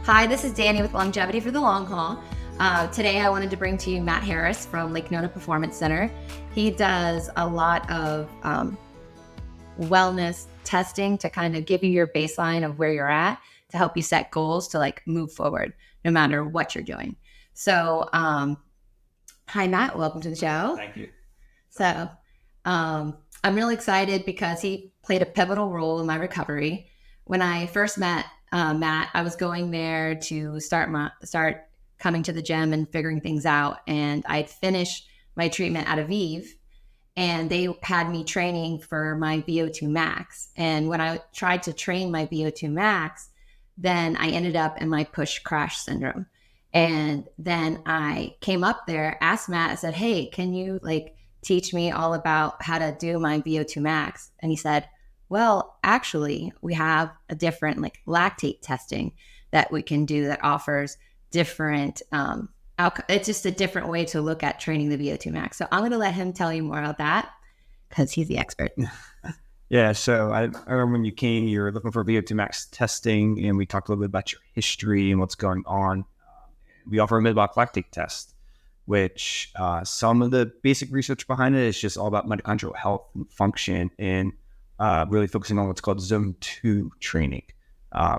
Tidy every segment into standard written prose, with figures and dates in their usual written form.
Hi, this is Dani with Longevity for the Longhaul. Today I wanted to bring to you Matt Harris from Lake Nona Performance Center. He does a lot of wellness testing to kind of give you your baseline of where you're at to help you set goals to move forward no matter what you're doing. So, hi Matt, welcome to the show. Thank you. So, I'm really excited because he played a pivotal role in my recovery. When I first met Matt, I was going there to start coming to the gym and figuring things out. And I'd finished my treatment at Aviv, and they had me training for my VO2 max. And when I tried to train my VO2 max, then I ended up in my push crash syndrome. And then I came up there, asked Matt, I said, hey, can you teach me all about how to do my VO2 max? And he said, well, actually, we have a different lactate testing that we can do that offers different it's just a different way to look at training the VO2 max. So I'm going to let him tell you more about that because he's the expert. Yeah, so I remember when you came, you were looking for VO2 max testing, and we talked a little bit about your history and what's going on. We offer a metabolic lactate test, which some of the basic research behind it is just all about mitochondrial health and function, and really focusing on what's called zone 2 training.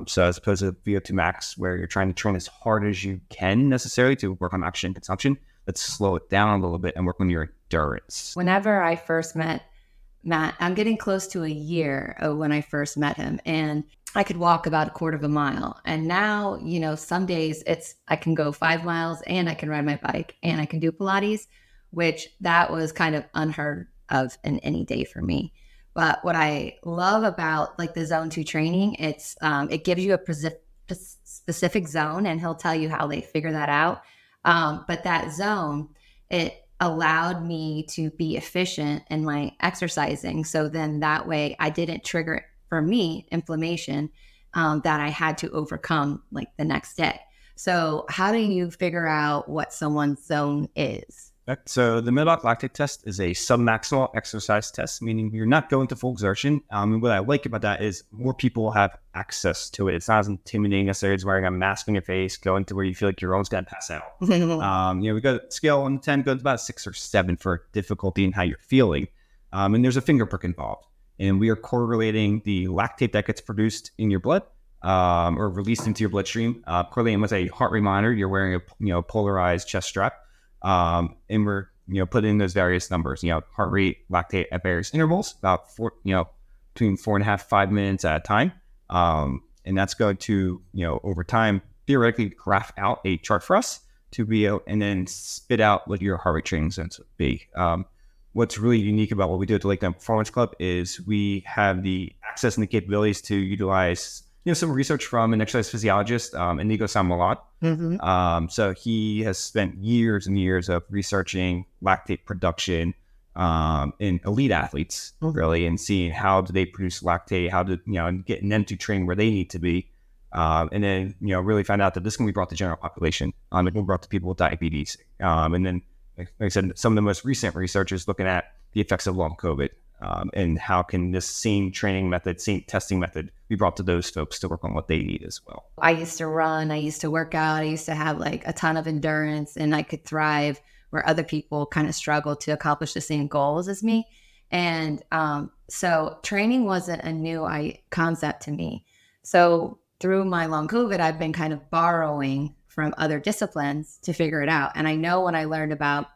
So as opposed to VO2 max, where you're trying to train as hard as you can necessarily to work on oxygen consumption, let's slow it down a little bit and work on your endurance. Whenever I first met Matt, I'm getting close to a year of when I first met him, and I could walk about a quarter of a mile. And now, some days I can go 5 miles and I can ride my bike and I can do Pilates, which that was kind of unheard of in any day for me. But what I love about the zone 2 training, it gives you a specific zone, and he'll tell you how they figure that out. But that zone, it allowed me to be efficient in my exercising. So then that way I didn't trigger, for me, inflammation that I had to overcome the next day. So how do you figure out what someone's zone is? So the metabolic lactate test is a submaximal exercise test, meaning you're not going to full exertion. And what I like about that is more people have access to it. It's not as intimidating necessarily as wearing a mask on your face, going to where you feel like you're almost going to pass out. We got a scale 1 to 10, goes about 6 or 7 for difficulty in how you're feeling. And there's a finger prick involved. And we are correlating the lactate that gets produced in your blood or released into your bloodstream, correlating with a heart rate monitor. You're wearing a polarized chest strap. And we're, putting in those various numbers, heart rate, lactate at various intervals, about between 4.5, 5 minutes at a time. And that's going to, over time, theoretically graph out a chart for us to be able, and then spit out what your heart rate training zones would be. What's really unique about what we do at the Lake Nona Performance Club is we have the access and the capabilities to utilize some research from an exercise physiologist, Inigo Samalat. Mm-hmm. So he has spent years and years of researching lactate production in elite athletes, really, and seeing how do they produce lactate, how to, getting them to train where they need to be. And then, really found out that this can be brought to general population. It can be brought to people with diabetes. And then, like I said, some of the most recent research is looking at the effects of long COVID. And how can this same training method, same testing method be brought to those folks to work on what they need as well? I used to run, I used to work out, I used to have a ton of endurance, and I could thrive where other people kind of struggle to accomplish the same goals as me. And so training wasn't a new concept to me. So through my long COVID, I've been kind of borrowing from other disciplines to figure it out. And I know when I learned about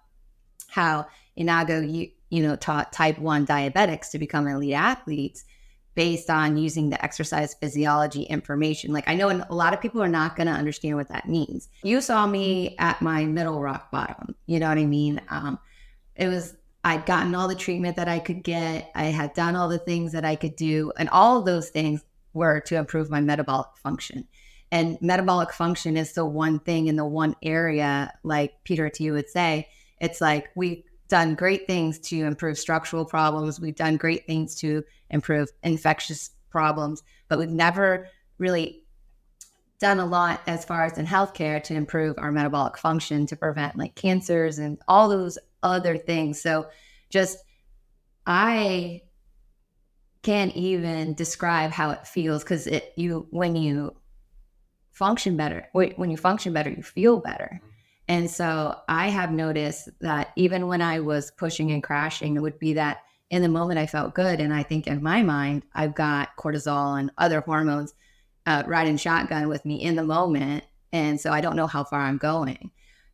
how Inago taught type 1 diabetics to become elite athletes based on using the exercise physiology information. I know a lot of people are not going to understand what that means. You saw me at my middle rock bottom. You know what I mean? I'd gotten all the treatment that I could get. I had done all the things that I could do. And all of those things were to improve my metabolic function. And metabolic function is the one thing in the one area, like Peter T would say, it's we done great things to improve structural problems. We've done great things to improve infectious problems, but we've never really done a lot as far as in healthcare to improve our metabolic function to prevent cancers and all those other things. So I can't even describe how it feels because when you function better. When you function better, you feel better. And so I have noticed that even when I was pushing and crashing, it would be that in the moment I felt good. And I think in my mind, I've got cortisol and other hormones riding shotgun with me in the moment. And so I don't know how far I'm going.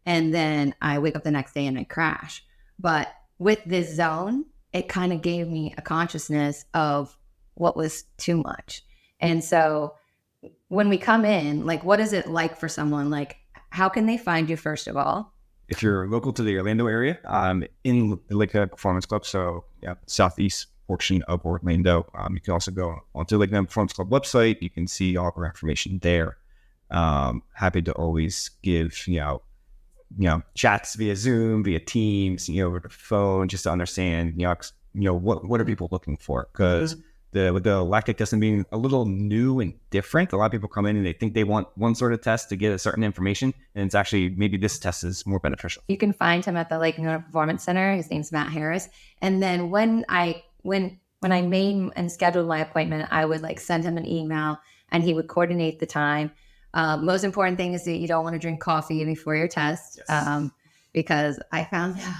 And then I wake up the next day and I crash. But with this zone, it kind of gave me a consciousness of what was too much. And so when we come in, like, what is it like for someone? Like, how can they find you, first of all? If you're local to the Orlando area, in the Lake Nona Performance Club, so southeast portion of Orlando, you can also go onto the Lake Nona Performance Club website. You can see all of our information there. Happy to always give, chats via Zoom, via Teams, over the phone, just to understand, what are people looking for? Because with the lactate testing being a little new and different, a lot of people come in and they think they want one sort of test to get a certain information, and it's actually maybe this test is more beneficial. You can find him at the Lake Nona Performance Center. His name's Matt Harris. And then when I made and scheduled my appointment, I would send him an email and he would coordinate the time. Most important thing is that you don't want to drink coffee before your test, yes. Because I found out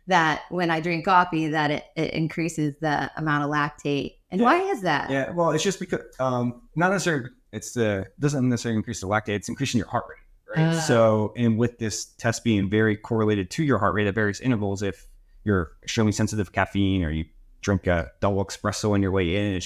that when I drink coffee, that it increases the amount of lactate. And why is that? Yeah, well, it's just because not necessarily doesn't necessarily increase the lactate. It's increasing your heart rate, right? So, and with this test being very correlated to your heart rate at various intervals, if you're extremely sensitive to caffeine or you drink a double espresso on your way in, it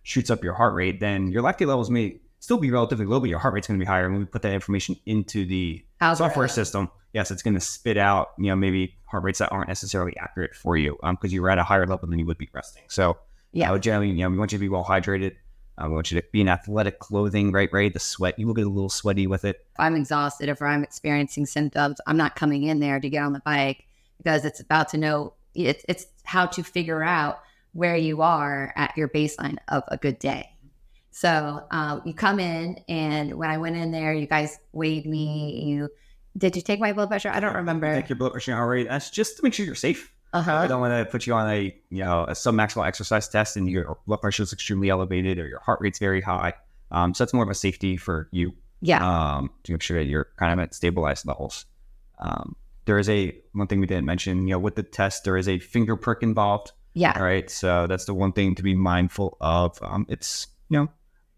shoots up your heart rate, then your lactate levels may still be relatively low, but your heart rate's going to be higher. And when we put that information into the software system, yes, it's going to spit out, maybe heart rates that aren't necessarily accurate for you because you were at a higher level than you would be resting. So I would generally, we want you to be well hydrated. We want you to be in athletic clothing, right? The sweat, you will get a little sweaty with it. If I'm exhausted, if I'm experiencing symptoms, I'm not coming in there to get on the bike because it's about to know, it's how to figure out where you are at your baseline of a good day. So you come in, and when I went in there, you guys weighed me. Did you take my blood pressure? I don't remember. Take your blood pressure and heart rate. That's just to make sure you're safe. I don't want to put you on a submaximal exercise test and your blood pressure is extremely elevated or your heart rate's very high. So that's more of a safety for you. Yeah. To make sure that you're kind of at stabilized levels. There is one thing we didn't mention. With the test, there is a finger prick involved. Yeah. All right. So that's the one thing to be mindful of. It's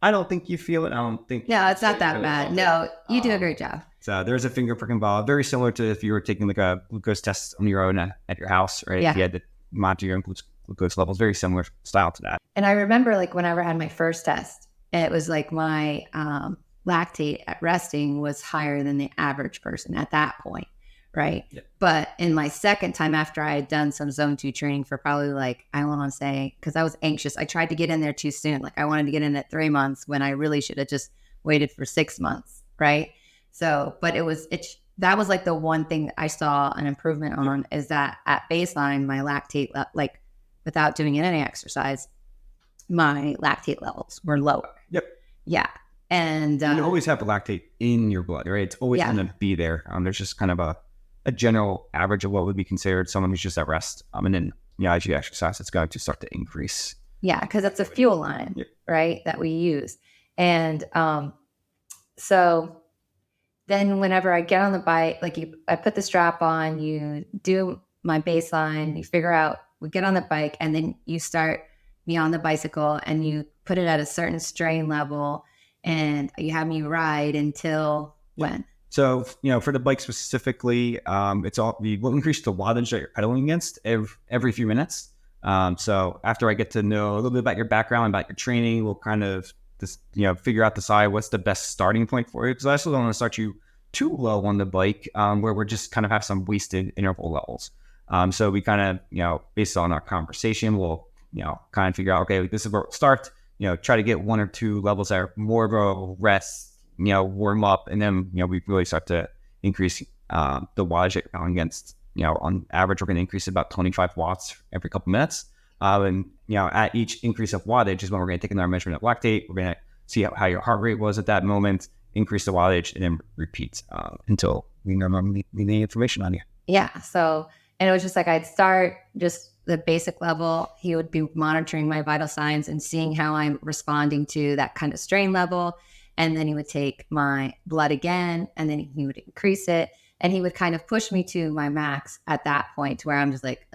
I don't think you feel it. I don't think. No, it's not that bad. No, you do a great job. So there's a finger prick involved, very similar to if you were taking a glucose test on your own at your house, right? Yeah. If you had to monitor your own glucose levels, very similar style to that. And I remember whenever I had my first test, it was my lactate at resting was higher than the average person at that point, right? Yeah. But in my second time after I had done some zone 2 training for probably I want to say, because I was anxious, I tried to get in there too soon. I wanted to get in at 3 months when I really should have just waited for 6 months, right? So, but that was the one thing that I saw an improvement on is that at baseline, my lactate, without doing any exercise, my lactate levels were lower. Yep. Yeah. And you always have the lactate in your blood, right? It's always going to be there. There's just kind of a general average of what would be considered someone who's just at rest. And then, as you exercise, it's going to start to increase. Yeah, because it's a fuel line, right, that we use. And so then whenever I get on the bike, I put the strap on, you do my baseline, you figure out, we get on the bike, and then you start me on the bicycle and you put it at a certain strain level and you have me ride until when? So, for the bike specifically, we'll increase the wattage that you're pedaling against every few minutes. So after I get to know a little bit about your background, about your training, we'll kind of figure out what's the best starting point for you. Because I also don't want to start you too low on the bike, where we're just kind of have some wasted interval levels. So we kind of, based on our conversation, we'll, kind of figure out, okay, this is where we'll start, try to get 1 or 2 levels that are more of a rest, warm up. And then, we really start to increase the wattage that you're going against. On average, we're going to increase about 25 watts every couple minutes. And, at each increase of wattage is when we're going to take another measurement of lactate. We're going to see how your heart rate was at that moment, increase the wattage, and then repeat until we normally need the information on you. Yeah. So, and it was just I'd start just the basic level. He would be monitoring my vital signs and seeing how I'm responding to that kind of strain level. And then he would take my blood again, and then he would increase it. And he would kind of push me to my max at that point, to where I'm just like,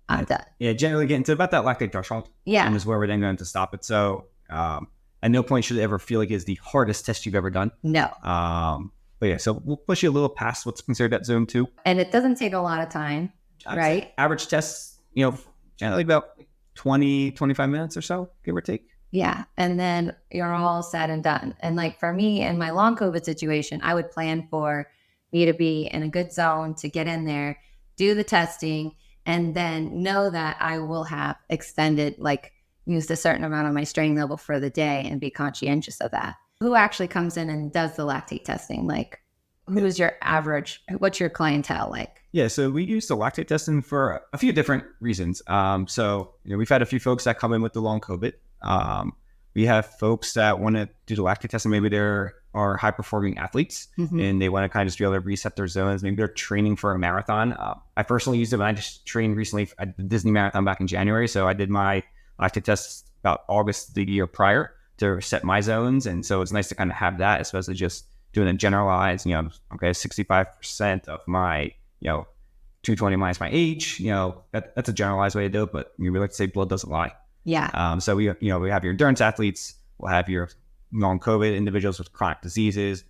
I'm done. Yeah, generally getting to about that lactate threshold. Yeah. And is where we're then going to stop it. So at no point should it ever feel like it's the hardest test you've ever done. No. But yeah, so we'll push you a little past what's considered that zone 2. And it doesn't take a lot of time, right? Average tests, generally about 20, 25 minutes or so, give or take. Yeah. And then you're all said and done. And like for me in my long COVID situation, I would plan for me to be in a good zone, to get in there, do the testing, and then know that I will have extended, like used a certain amount of my strain level for the day, and be conscientious of that. Who actually comes in and does the lactate testing? Like, who's your average? What's your clientele like? Yeah, so we use the lactate testing for a few different reasons. So we've had a few folks that come in with the long COVID. We have folks that want to do the lactate testing. Maybe they're high performing athletes, and they want to kind of just be able to reset their zones. Maybe they're training for a marathon. I personally used it when I just trained recently at the Disney Marathon back in January. So I did my lactate tests about August the year prior to set my zones. And so it's nice to kind of have that, as opposed to just doing a generalized, 65% of my, 220 minus my age, that's a generalized way to do it, but we like to say blood doesn't lie. Yeah. So we have your endurance athletes, we'll have your long COVID individuals with chronic diseases,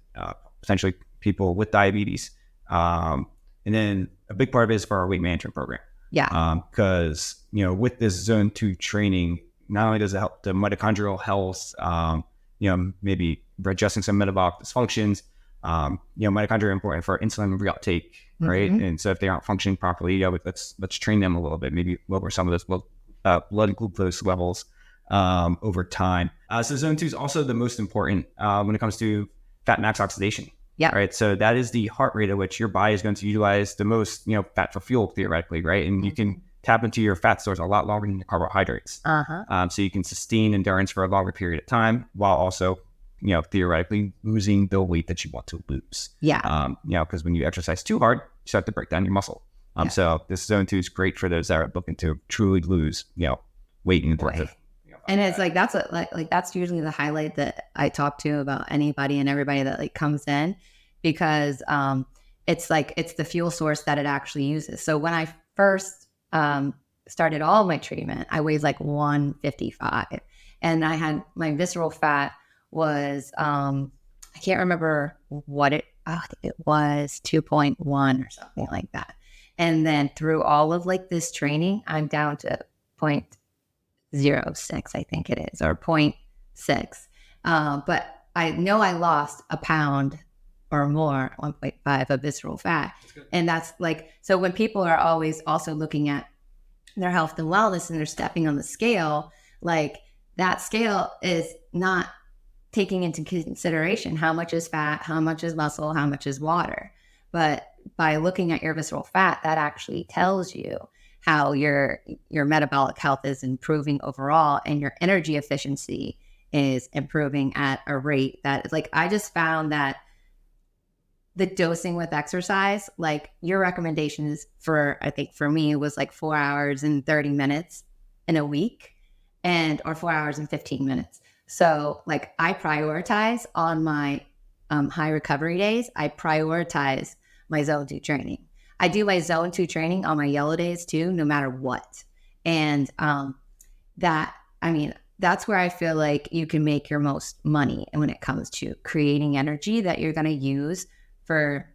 potentially people with diabetes. And then a big part of it is for our weight management program. Yeah. Because, with this zone 2 training, not only does it help the mitochondrial health, maybe adjusting some metabolic dysfunctions, mitochondria are important for insulin reuptake, right? And so if they aren't functioning properly, let's train them a little bit, maybe lower some of those blood glucose levels over time. So zone 2 is also the most important when it comes to fat max oxidation. Yeah. Right. So that is the heart rate at which your body is going to utilize the most, fat for fuel, theoretically, right? And you can tap into your fat stores a lot longer than your carbohydrates. So you can sustain endurance for a longer period of time, while also, theoretically losing the weight that you want to lose. Yeah. Because when you exercise too hard, you start to break down your muscle. So this zone 2 is great for those that are looking to truly lose, weight in the And it's like, that's that's usually the highlight that I talk to about anybody and everybody that comes in, because it's the fuel source that it actually uses. So when I first started all my treatment, I weighed 155, and I had my visceral fat was I can't remember what it was, 2.1 or something like that. And then through all of this training, I'm down to 0.06, I think it is, or 0.6. But I know I lost a pound or more, 1.5 of visceral fat. And that's so when people are always also looking at their health and wellness and they're stepping on the scale, that scale is not taking into consideration how much is fat, how much is muscle, how much is water. But by looking at your visceral fat, that actually tells you how your metabolic health is improving overall, and your energy efficiency is improving at a rate that is I just found that the dosing with exercise, your recommendation is I think for me, it was 4 hours and 30 minutes in a week, or 4 hours and 15 minutes. So I prioritize on my high recovery days, I prioritize my zone 2 training. I do my zone 2 training on my yellow days too, no matter what. And that's where I feel like you can make your most money. And when it comes to creating energy that you're going to use for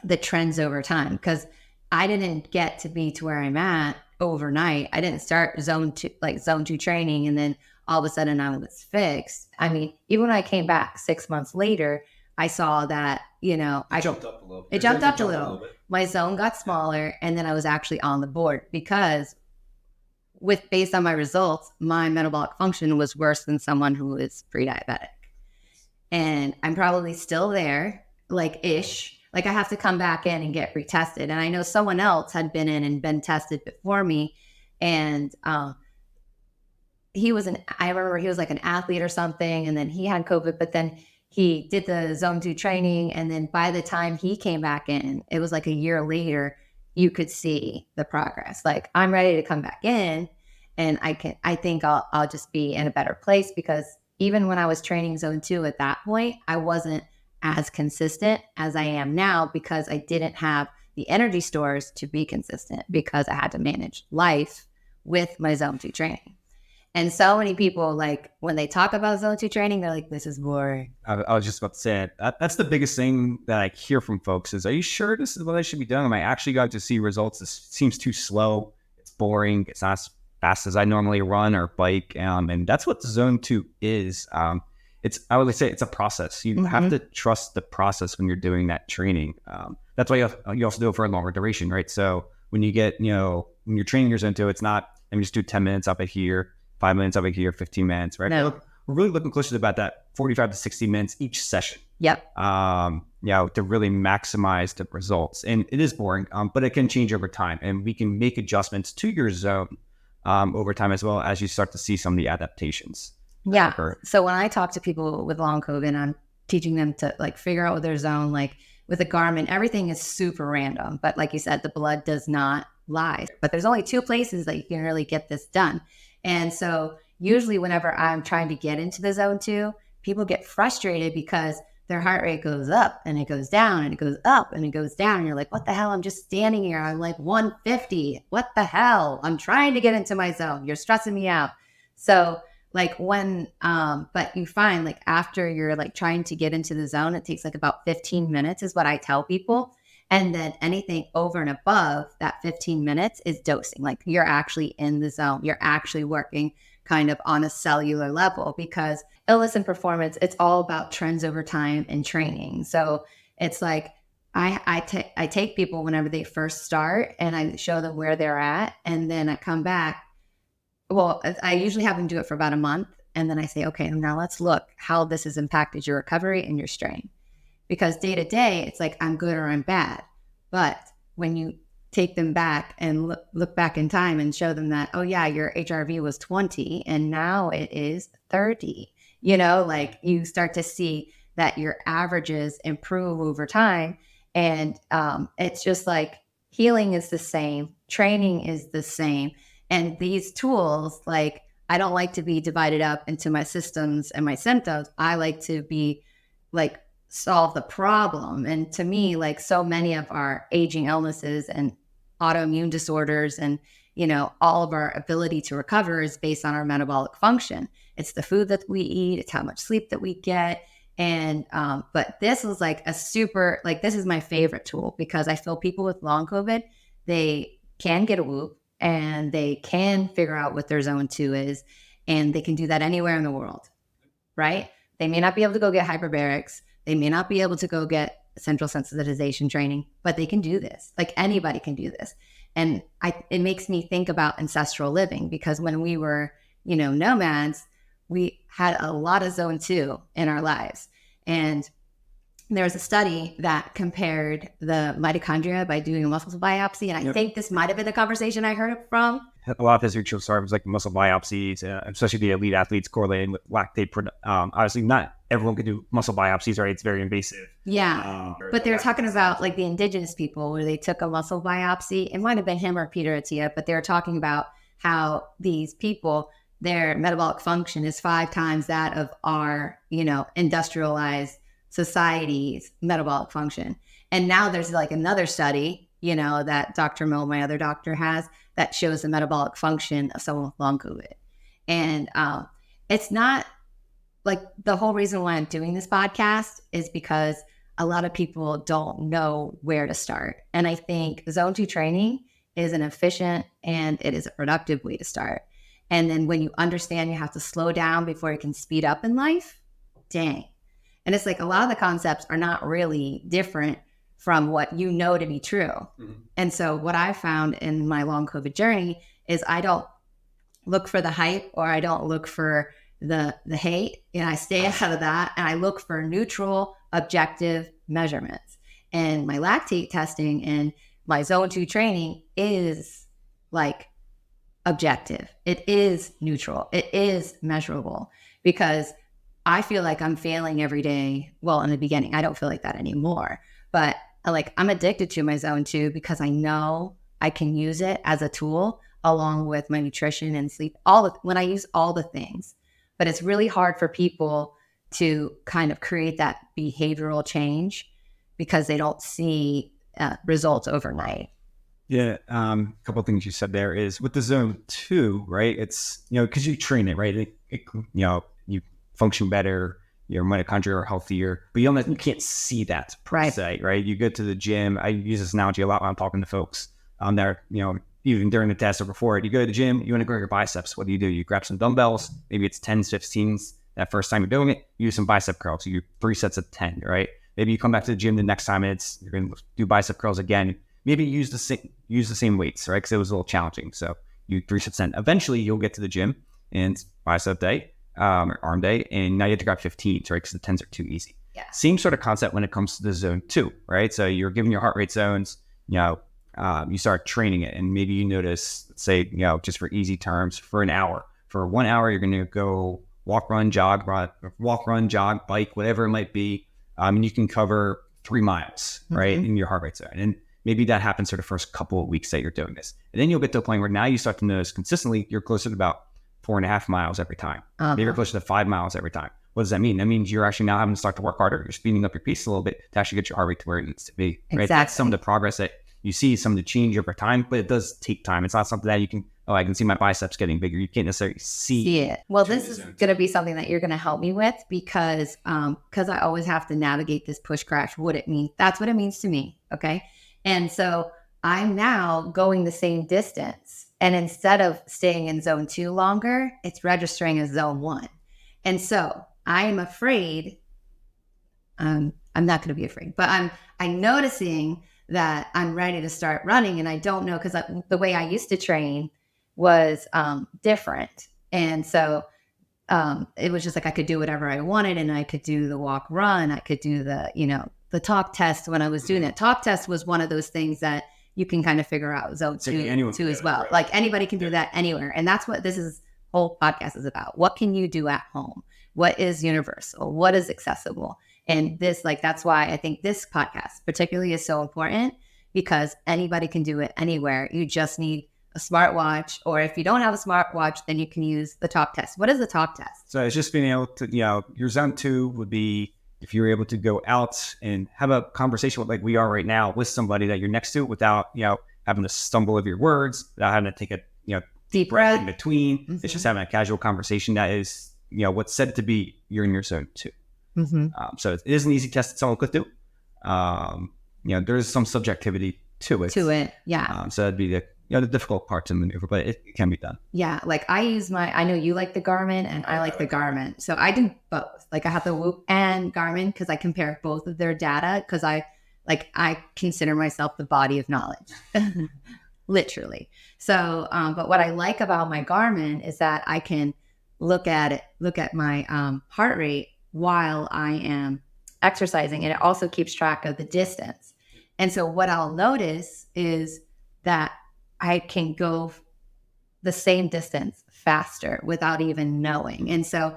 the trends over time, because I didn't get to be to where I'm at overnight. I didn't start zone 2 training and then all of a sudden I was fixed. Even when I came back 6 months later, I saw that, I jumped up a little bit. It jumped up a little. My zone got smaller, and then I was actually on the board, because based on my results, my metabolic function was worse than someone who is pre-diabetic. And I'm probably still there, ish. I have to come back in and get retested. And I know someone else had been in and been tested before me. And I remember he was an athlete or something, and then he had COVID, but then he did the zone 2 training. And then by the time he came back in, it was a year later, you could see the progress. I'm ready to come back in, and I think I'll just be in a better place, because even when I was training zone 2 at that point, I wasn't as consistent as I am now because I didn't have the energy stores to be consistent because I had to manage life with my zone 2 training. And so many people, like, when they talk about zone 2 training, they're like, this is boring. I was just about to say it. That's the biggest thing that I hear from folks is, are you sure this is what I should be doing? Am I actually going to see results? This seems too slow. It's boring. It's not as fast as I normally run or bike. And that's what zone 2 is. I would say it's a process. You have to trust the process when you're doing that training. That's why you also do it for a longer duration, right? So when you get, when you're training your zone 2, it's not, let me just do 10 minutes up at here, 5 minutes up at here, 15 minutes, right? No. We're really looking closer to about that 45 to 60 minutes each session. Yep. To really maximize the results. And it is boring, but it can change over time. And we can make adjustments to your zone over time as well as you start to see some of the adaptations. Yeah. So when I talk to people with long COVID, I'm teaching them to like figure out their zone, like with a Garmin, everything is super random. But like you said, the blood does not lie. But there's only 2 places that you can really get this done. And so usually whenever I'm trying to get into the zone 2, people get frustrated because their heart rate goes up and it goes down and it goes up and it goes down. And you're like, what the hell? I'm just standing here. I'm like 150. What the hell? I'm trying to get into my zone. You're stressing me out. So like when, but you find like after you're like trying to get into the zone, it takes like about 15 minutes is what I tell people. And then anything over and above that 15 minutes is dosing. Like you're actually in the zone. You're actually working kind of on a cellular level because illness and performance, it's all about trends over time and training. So it's like I take people whenever they first start and I show them where they're at. And then I come back. Well, I usually have them do it for about a month. And then I say, okay, now let's look how this has impacted your recovery and your strain. Because day to day, it's like I'm good or I'm bad. But when you take them back and look back in time and show them that, oh yeah, your HRV was 20 and now it is 30, like you start to see that your averages improve over time. And it's just like healing is the same, training is the same. And these tools, like I don't like to be divided up into my systems and my symptoms. I like to be like solve the problem. And to me, like so many of our aging illnesses and autoimmune disorders and, all of our ability to recover is based on our metabolic function. It's the food that we eat. It's how much sleep that we get. And, but this is like this is my favorite tool because I feel people with long COVID, they can get a whoop and they can figure out what their zone 2 is. And they can do that anywhere in the world, right? They may not be able to go get hyperbarics. They may not be able to go get central sensitization training, but they can do this. Like anybody can do this. And it makes me think about ancestral living because when we were, nomads, we had a lot of zone 2 in our lives. And there was a study that compared the mitochondria by doing a muscle biopsy. And I think this might have been the conversation I heard it from. A lot of history shows like muscle biopsies, especially the elite athletes correlating with lactate. Obviously, not everyone can do muscle biopsies, right? It's very invasive. Yeah. But they were talking about like the indigenous people where they took a muscle biopsy. It might have been him or Peter Attia, but they were talking about how these people, their metabolic function is 5 times that of our, industrialized society's metabolic function. And now there's like another study, that Dr. Mill, my other doctor, has that shows the metabolic function of someone with long COVID. And it's not like the whole reason why I'm doing this podcast is because a lot of people don't know where to start. And I think zone 2 training is an efficient and it is a productive way to start. And then when you understand you have to slow down before you can speed up in life, dang. And it's like a lot of the concepts are not really different from what you know to be true. Mm-hmm. And so what I found in my long COVID journey is I don't look for the hype or I don't look for the hate. And I stay out of that and I look for neutral, objective measurements. And my lactate testing and my zone 2 training is like objective. It is neutral. It is measurable because I feel like I'm failing every day. Well, in the beginning, I don't feel like that anymore, but I'm addicted to my zone 2 because I know I can use it as a tool along with my nutrition and sleep, when I use all the things. but it's really hard for people to kind of create that behavioral change because they don't see results overnight. Yeah. A couple of things you said there is with the zone 2, right? It's, because you train it, right? You function better, your mitochondria are healthier, but you can't see that per se, right? You go to the gym. I use this analogy a lot when I'm talking to folks there, even during the test or before it. You go to the gym, you want to grow your biceps. What do? You grab some dumbbells, maybe it's 10s, 15s. That first time you're doing it, you do some bicep curls. You do 3 sets of 10, right? Maybe you come back to the gym the next time you're going to do bicep curls again. Maybe use the same weights, right? Because it was a little challenging. So you 3 sets 10. Eventually, you'll get to the gym and it's bicep day, or arm day, and now you have to grab 15s, right? Because the 10s are too easy. Yeah. Same sort of concept when it comes to the zone 2, right? So you're giving your heart rate zones, you start training it, and maybe you notice, let's say, just for easy terms, for an hour. For 1 hour, you're going to go walk, run, jog, bike, whatever it might be. And you can cover 3 miles, right, in your heart rate zone. And maybe that happens for the first couple of weeks that you're doing this. And then you'll get to a point where now you start to notice consistently you're closer to about 4.5 miles every time. Maybe you're closer to 5 miles every time. What does that mean? That means you're actually now having to start to work harder. You're speeding up your pace a little bit to actually get your heart rate to where it needs to be. Right? Exactly. That's some of the progress that you see, some of the change over time, but it does take time. It's not something that you can, I can see my biceps getting bigger. You can't necessarily see it. Well, this is going to be something that you're going to help me with because I always have to navigate this push crash. What it means. That's what it means to me. Okay. And so I'm now going the same distance. And instead of staying in zone 2 longer, it's registering as zone 1. And so I am afraid, I'm not going to be afraid, but I'm noticing that I'm ready to start running. And I don't know, because the way I used to train was different. And so it was just like I could do whatever I wanted, and I could do the walk run. I could do the talk test when I was doing it. Talk test was one of those things that you can kind of figure out zone 2 as well. Right. Like anybody can do that anywhere. And that's what this whole podcast is about. What can you do at home? What is universal? What is accessible? And that's why I think this podcast particularly is so important, because anybody can do it anywhere. You just need a smartwatch, or if you don't have a smartwatch, then you can use the talk test. What is the talk test? So it's just being able to, your zone 2 would be if you're able to go out and have a conversation with, like we are right now, with somebody that you're next to without, having to stumble over your words, without having to take a, deep breath in between. Mm-hmm. It's just having a casual conversation that is, what's said to be you're in your zone 2. Mm-hmm. So it is an easy test that someone could do. There's some subjectivity to it. Yeah. So that'd be the difficult part to maneuver, but it can be done. Yeah. Like I know you like the Garmin and I like the Garmin. So I do both. Like I have the Whoop and Garmin because I compare both of their data, because I consider myself the body of knowledge, literally. So, but what I like about my Garmin is that I can look at my heart rate while I am exercising, and it also keeps track of the distance. And so what I'll notice is that I can go the same distance faster without even knowing. And so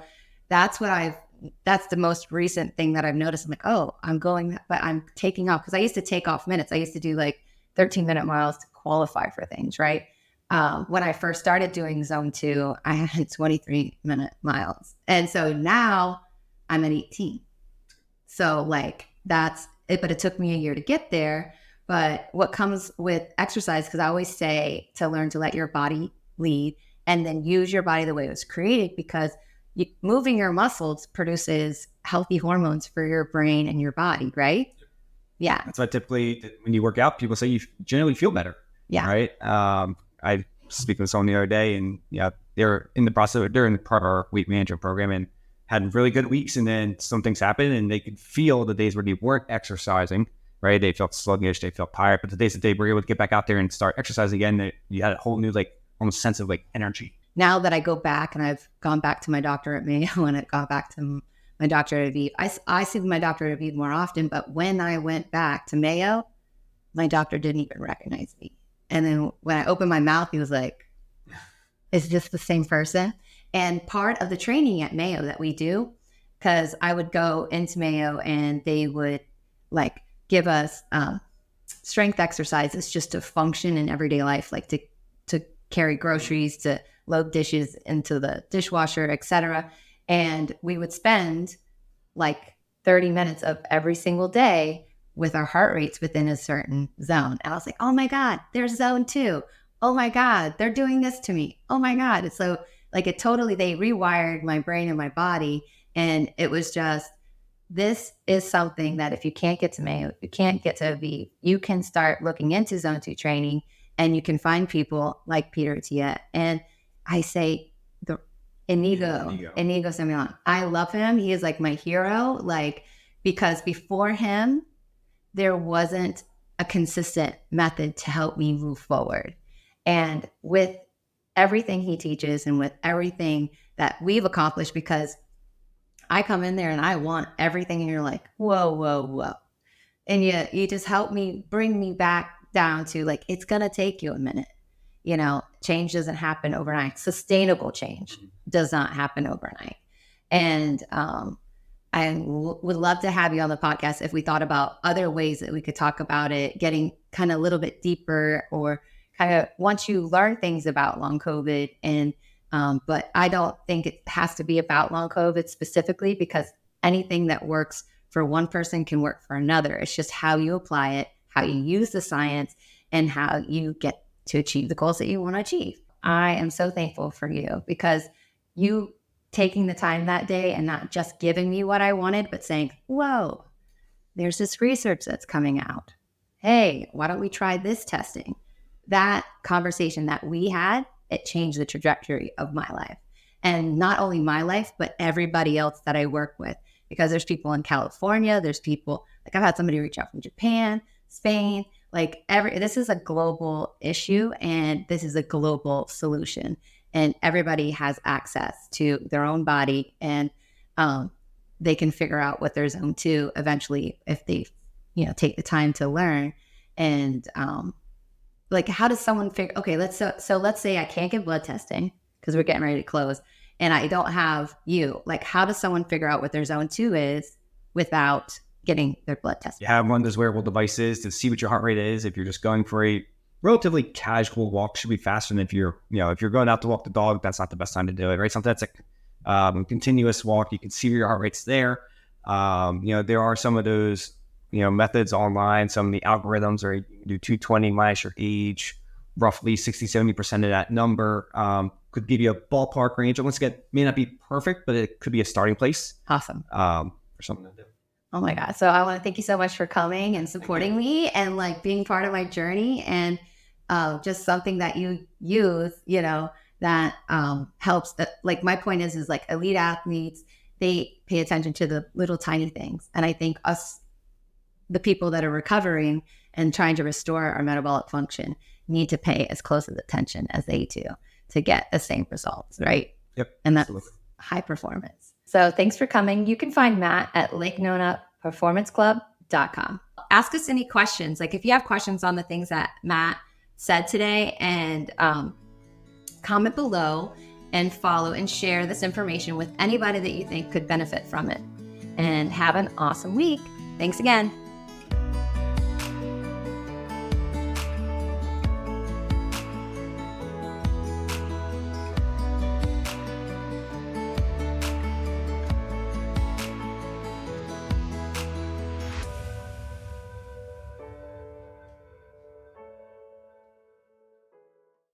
that's the most recent thing that I've noticed. I'm like, oh, I'm going, but I'm taking off, because I used to take off minutes. I used to do like 13-minute miles to qualify for things, right? When I first started doing zone 2, I had 23-minute miles. And so now I'm at 18. So like that's it, but it took me a year to get there. But what comes with exercise, because I always say to learn to let your body lead and then use your body the way it was created, because moving your muscles produces healthy hormones for your brain and your body, right? Yeah. That's why typically when you work out, people say you generally feel better. Yeah. Right. I speak with someone the other day, and they're in the process, they're in part of our weight management program and had really good weeks, and then some things happened and they could feel the days where they weren't exercising, right? They felt sluggish, they felt tired, but the days that they were able to get back out there and start exercising again, you had a whole new, almost sense of energy. Now that I go back, and I've gone back to my doctor at Mayo and I've gone back to my doctor at Aviv, I see my doctor at Aviv more often, but when I went back to Mayo, my doctor didn't even recognize me. And then when I opened my mouth, he was like, is this the same person? And part of the training at Mayo that we do, because I would go into Mayo and they would give us strength exercises just to function in everyday life, like to carry groceries, to load dishes into the dishwasher, etc. And we would spend like 30 minutes of every single day with our heart rates within a certain zone. And I was like, oh my God, there's zone 2. Oh my God, they're doing this to me. Oh my God. And so like they rewired my brain and my body. And it was just, this is something that if you can't get to Mayo, you can't get to Aviv, you can start looking into zone 2 training, and you can find people like Peter Attia. And I say, Inigo Simeon. I love him. He is like my hero, like, because before him, there wasn't a consistent method to help me move forward. And with everything he teaches and with everything that we've accomplished, because I come in there and I want everything, and you're like, whoa, whoa, whoa. And you just help me, bring me back down to like, it's going to take you a minute. Change doesn't happen overnight. Sustainable change does not happen overnight. And I would love to have you on the podcast if we thought about other ways that we could talk about it, getting kind of a little bit deeper, or kind of once you learn things about long COVID. And but I don't think it has to be about long COVID specifically, because anything that works for one person can work for another. It's just how you apply it, how you use the science, and how you get to achieve the goals that you want to achieve. I am so thankful for you, because you taking the time that day and not just giving me what I wanted, but saying, whoa, there's this research that's coming out. Hey, why don't we try this testing? That conversation that we had, it changed the trajectory of my life. And not only my life, but everybody else that I work with, because there's people in California, there's people, like I've had somebody reach out from Japan, Spain, like this is a global issue, and this is a global solution, and everybody has access to their own body, and they can figure out what their zone 2 eventually, if they, take the time to learn. And like, how does someone figure, okay, let's say I can't get blood testing because we're getting ready to close, and I don't have you. Like, how does someone figure out what their zone 2 is without getting their blood tested? You have one of those wearable devices to see what your heart rate is. If you're just going for a relatively casual walk, should be faster than if you're going out to walk the dog. That's not the best time to do it, right? Something that's a continuous walk. You can see your heart rate's there. There are some of those, methods online. Some of the algorithms are, you do 220 minus your age, roughly 60-70% of that number. Could give you a ballpark range. And once again, may not be perfect, but it could be a starting place. Awesome. For something to do. Oh my God. So I want to thank you so much for coming and supporting me and like being part of my journey, and just something that you use, that helps. Like my point is like elite athletes, they pay attention to the little tiny things. And I think us, the people that are recovering and trying to restore our metabolic function, need to pay as close of attention as they do to get the same results, right? Yep. And that's high performance. So thanks for coming. You can find Matt at LakeNonaPerformanceClub.com. Ask us any questions. Like if you have questions on the things that Matt said today, and comment below and follow and share this information with anybody that you think could benefit from it. And have an awesome week. Thanks again.